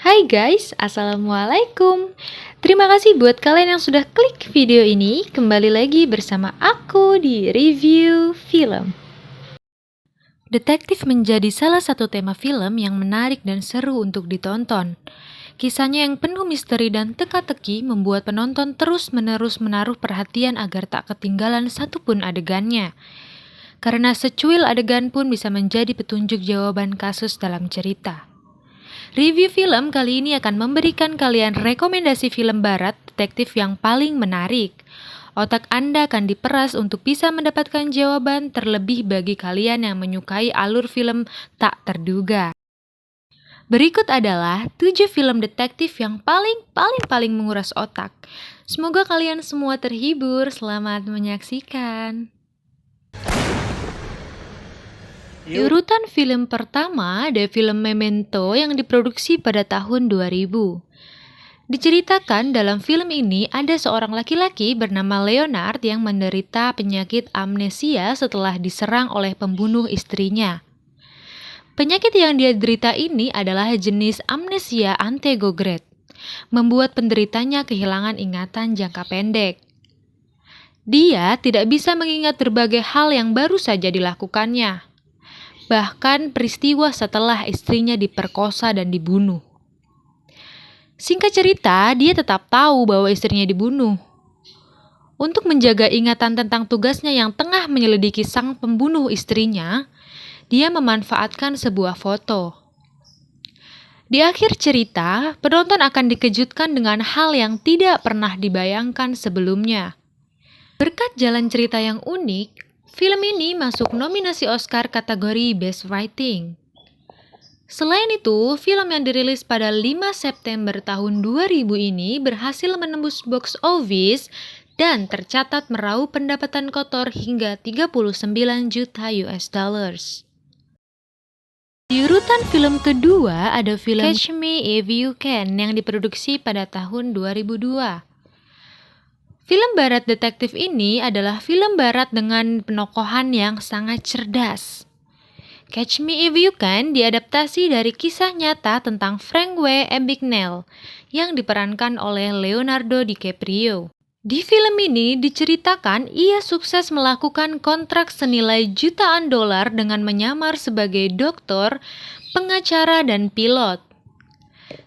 Hai guys, Assalamualaikum. Terima kasih buat kalian yang sudah klik video ini. Kembali lagi bersama aku di review film. Detektif menjadi salah satu tema film yang menarik dan seru untuk ditonton. Kisahnya yang penuh misteri dan teka-teki membuat penonton terus-menerus menaruh perhatian agar tak ketinggalan satupun adegannya. Karena secuil adegan pun bisa menjadi petunjuk jawaban kasus dalam cerita. Review film kali ini akan memberikan kalian rekomendasi film barat detektif yang paling menarik. Otak Anda akan diperas untuk bisa mendapatkan jawaban, terlebih bagi kalian yang menyukai alur film tak terduga. Berikut adalah 7 film detektif yang paling menguras otak. Semoga kalian semua terhibur. Selamat menyaksikan. Di urutan film pertama ada film Memento yang diproduksi pada tahun 2000. Diceritakan dalam film ini ada seorang laki-laki bernama Leonard yang menderita penyakit amnesia setelah diserang oleh pembunuh istrinya. Penyakit yang dia derita ini adalah jenis amnesia antegograde, membuat penderitanya kehilangan ingatan jangka pendek. Dia tidak bisa mengingat berbagai hal yang baru saja dilakukannya. Bahkan peristiwa setelah istrinya diperkosa dan dibunuh. Singkat cerita, dia tetap tahu bahwa istrinya dibunuh. Untuk menjaga ingatan tentang tugasnya yang tengah menyelidiki sang pembunuh istrinya, dia memanfaatkan sebuah foto. Di akhir cerita, penonton akan dikejutkan dengan hal yang tidak pernah dibayangkan sebelumnya. Berkat jalan cerita yang unik, film ini masuk nominasi Oscar kategori Best Writing. Selain itu, film yang dirilis pada 5 September tahun 2000 ini berhasil menembus box office dan tercatat meraup pendapatan kotor hingga 39 juta US dollars. Di urutan film kedua ada film Catch Me If You Can yang diproduksi pada tahun 2002. Film barat detektif ini adalah film barat dengan penokohan yang sangat cerdas. Catch Me If You Can diadaptasi dari kisah nyata tentang Frank W. Abagnale yang diperankan oleh Leonardo DiCaprio. Di film ini diceritakan ia sukses melakukan kontrak senilai jutaan dolar dengan menyamar sebagai dokter, pengacara, dan pilot.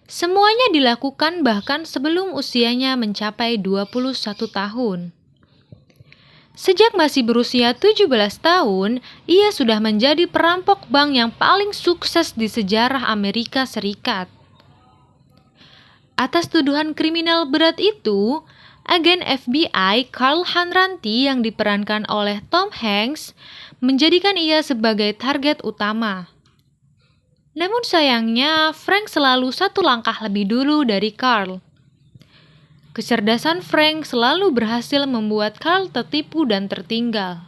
Semuanya dilakukan bahkan sebelum usianya mencapai 21 tahun. Sejak masih berusia 17 tahun, ia sudah menjadi perampok bank yang paling sukses di sejarah Amerika Serikat. Atas tuduhan kriminal berat itu, agen FBI Carl Hanratty yang diperankan oleh Tom Hanks menjadikan ia sebagai target utama. Namun sayangnya, Frank selalu satu langkah lebih dulu dari Carl. Kecerdasan Frank selalu berhasil membuat Carl tertipu dan tertinggal.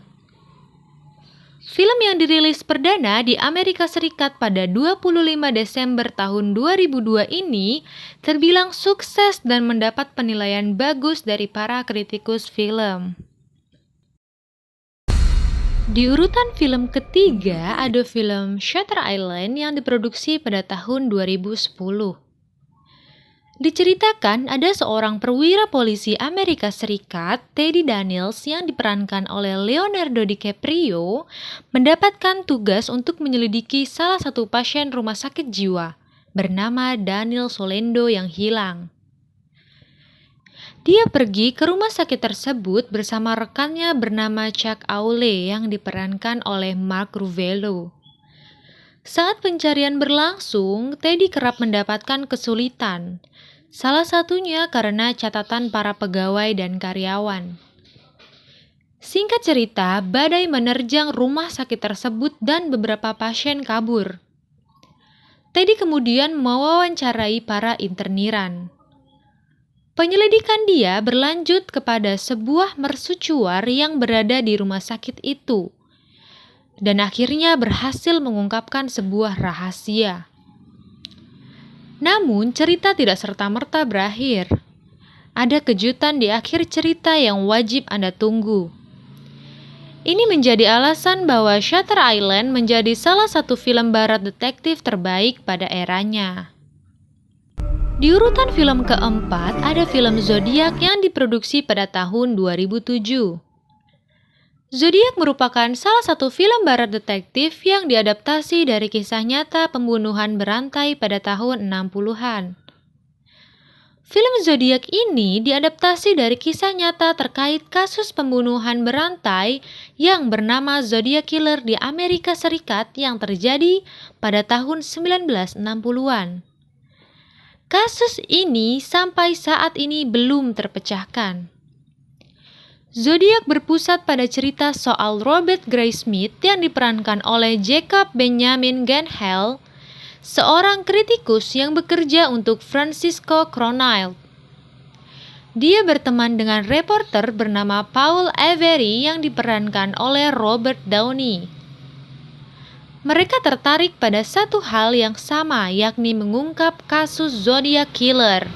Film yang dirilis perdana di Amerika Serikat pada 25 Desember tahun 2002 ini terbilang sukses dan mendapat penilaian bagus dari para kritikus film. Di urutan film ketiga ada film Shutter Island yang diproduksi pada tahun 2010. Diceritakan ada seorang perwira polisi Amerika Serikat, Teddy Daniels yang diperankan oleh Leonardo DiCaprio, mendapatkan tugas untuk menyelidiki salah satu pasien rumah sakit jiwa bernama Daniel Solendo yang hilang. Dia pergi ke rumah sakit tersebut bersama rekannya bernama Chuck Aule yang diperankan oleh Mark Ruffalo. Saat pencarian berlangsung, Teddy kerap mendapatkan kesulitan. Salah satunya karena catatan para pegawai dan karyawan. Singkat cerita, badai menerjang rumah sakit tersebut dan beberapa pasien kabur. Teddy kemudian mewawancarai para interniran. Penyelidikan dia berlanjut kepada sebuah mercusuar yang berada di rumah sakit itu, dan akhirnya berhasil mengungkapkan sebuah rahasia. Namun cerita tidak serta-merta berakhir. Ada kejutan di akhir cerita yang wajib Anda tunggu. Ini menjadi alasan bahwa Shutter Island menjadi salah satu film barat detektif terbaik pada eranya. Di urutan film keempat ada film Zodiac yang diproduksi pada tahun 2007. Zodiac merupakan salah satu film barat detektif yang diadaptasi dari kisah nyata pembunuhan berantai pada tahun 60-an. Film Zodiac ini diadaptasi dari kisah nyata terkait kasus pembunuhan berantai yang bernama Zodiac Killer di Amerika Serikat yang terjadi pada tahun 1960-an. Kasus ini sampai saat ini belum terpecahkan. Zodiac berpusat pada cerita soal Robert Graysmith yang diperankan oleh Jacob Benjamin Gyllenhaal, seorang kritikus yang bekerja untuk Francisco Cronile. Dia berteman dengan reporter bernama Paul Avery yang diperankan oleh Robert Downey. Mereka tertarik pada satu hal yang sama, yakni mengungkap kasus Zodiac Killer.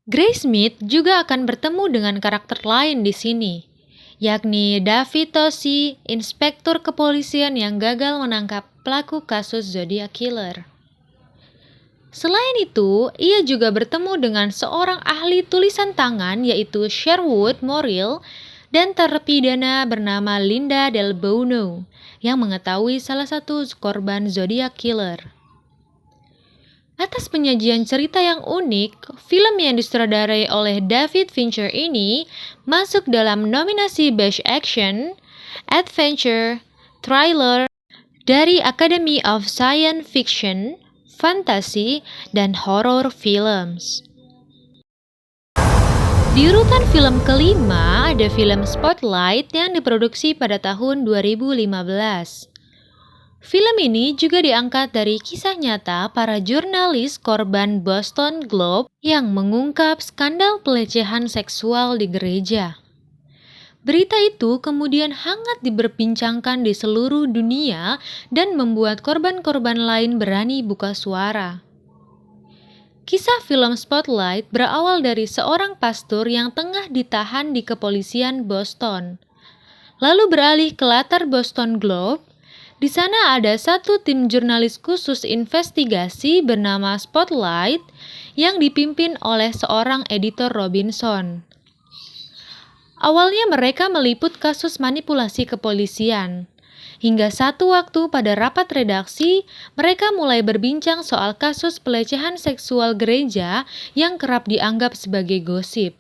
Graysmith juga akan bertemu dengan karakter lain di sini, yakni David Toschi, inspektur kepolisian yang gagal menangkap pelaku kasus Zodiac Killer. Selain itu, ia juga bertemu dengan seorang ahli tulisan tangan yaitu Sherwood Morrill dan terpidana bernama Linda Del Bono yang mengetahui salah satu korban Zodiac Killer. Atas penyajian cerita yang unik, film yang disutradarai oleh David Fincher ini masuk dalam nominasi Best Action, Adventure, Thriller dari Academy of Science Fiction, Fantasy, dan Horror Films. Di urutan film kelima ada film Spotlight yang diproduksi pada tahun 2015. Film ini juga diangkat dari kisah nyata para jurnalis korban Boston Globe yang mengungkap skandal pelecehan seksual di gereja. Berita itu kemudian hangat diperbincangkan di seluruh dunia dan membuat korban-korban lain berani buka suara. Kisah film Spotlight berawal dari seorang pastor yang tengah ditahan di kepolisian Boston, lalu beralih ke latar Boston Globe. Di sana ada satu tim jurnalis khusus investigasi bernama Spotlight yang dipimpin oleh seorang editor Robinson. Awalnya mereka meliput kasus manipulasi kepolisian. Hingga satu waktu pada rapat redaksi, mereka mulai berbincang soal kasus pelecehan seksual gereja yang kerap dianggap sebagai gosip.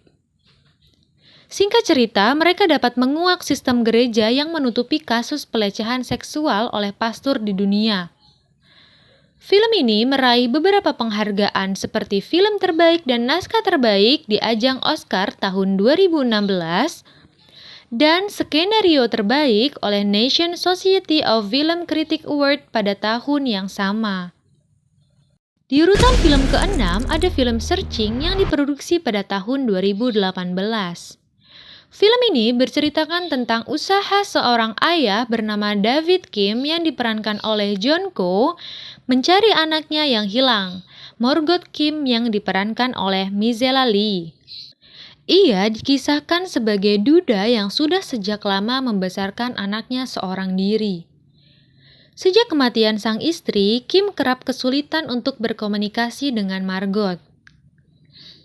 Singkat cerita, mereka dapat menguak sistem gereja yang menutupi kasus pelecehan seksual oleh pastor di dunia. Film ini meraih beberapa penghargaan seperti film terbaik dan naskah terbaik di ajang Oscar tahun 2016, dan skenario terbaik oleh National Society of Film Critics Award pada tahun yang sama. Di urutan film ke-6 ada film Searching yang diproduksi pada tahun 2018. Film ini berceritakan tentang usaha seorang ayah bernama David Kim yang diperankan oleh John Cho mencari anaknya yang hilang, Margot Kim yang diperankan oleh Mizella Lee. Ia dikisahkan sebagai duda yang sudah sejak lama membesarkan anaknya seorang diri. Sejak kematian sang istri, Kim kerap kesulitan untuk berkomunikasi dengan Margot.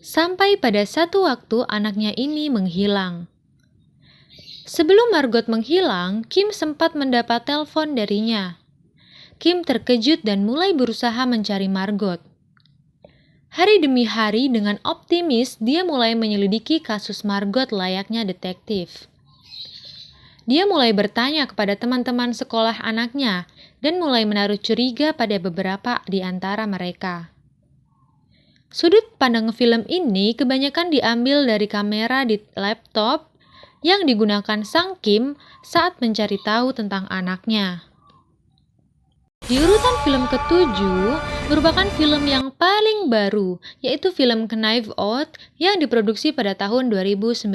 Sampai pada satu waktu anaknya ini menghilang. Sebelum Margot menghilang, Kim sempat mendapat telepon darinya. Kim terkejut dan mulai berusaha mencari Margot. Hari demi hari dengan optimis dia mulai menyelidiki kasus Margot layaknya detektif. Dia mulai bertanya kepada teman-teman sekolah anaknya dan mulai menaruh curiga pada beberapa di antara mereka. Sudut pandang film ini kebanyakan diambil dari kamera di laptop yang digunakan sang Kim saat mencari tahu tentang anaknya. Di urutan film ke-7 merupakan film yang paling baru, yaitu film Knives Out yang diproduksi pada tahun 2019.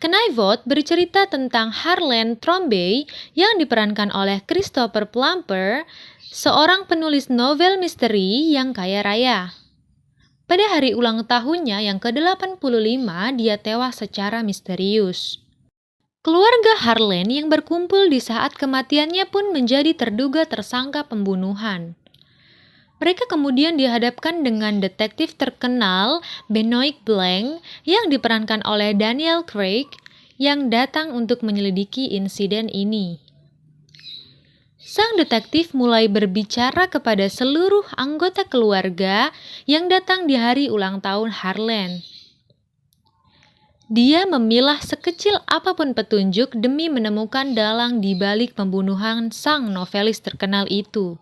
Knives Out bercerita tentang Harlan Thrombey yang diperankan oleh Christopher Plummer, seorang penulis novel misteri yang kaya raya. Pada hari ulang tahunnya yang ke-85, dia tewas secara misterius. Keluarga Harlan yang berkumpul di saat kematiannya pun menjadi terduga tersangka pembunuhan. Mereka kemudian dihadapkan dengan detektif terkenal Benoit Blanc yang diperankan oleh Daniel Craig yang datang untuk menyelidiki insiden ini. Sang detektif mulai berbicara kepada seluruh anggota keluarga yang datang di hari ulang tahun Harlan. Dia memilah sekecil apapun petunjuk demi menemukan dalang di balik pembunuhan sang novelis terkenal itu.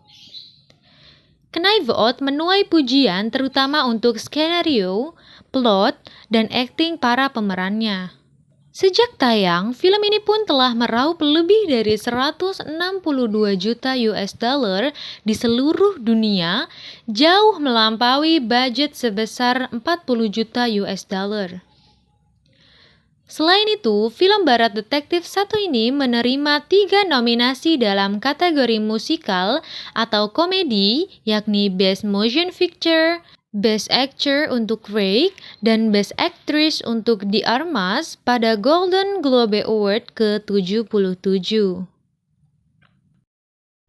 Knives Out menuai pujian terutama untuk skenario, plot, dan akting para pemerannya. Sejak tayang, film ini pun telah meraup lebih dari 162 juta US dollar di seluruh dunia, jauh melampaui budget sebesar 40 juta US dollar. Selain itu, film barat detektif satu ini menerima 3 nominasi dalam kategori musikal atau komedi, yakni Best Motion Picture, Best Actor untuk Craig, dan Best Actress untuk De Armas pada Golden Globe Award ke-77.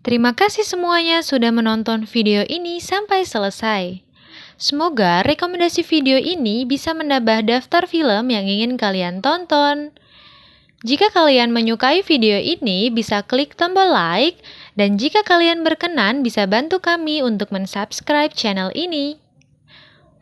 Terima kasih semuanya sudah menonton video ini sampai selesai. Semoga rekomendasi video ini bisa menambah daftar film yang ingin kalian tonton. Jika kalian menyukai video ini, bisa klik tombol like, dan jika kalian berkenan bisa bantu kami untuk mensubscribe channel ini.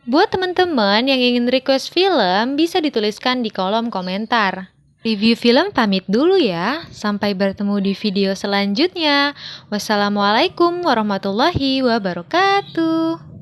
Buat teman-teman yang ingin request film, bisa dituliskan di kolom komentar. Review film pamit dulu ya, sampai bertemu di video selanjutnya. Wassalamualaikum warahmatullahi wabarakatuh.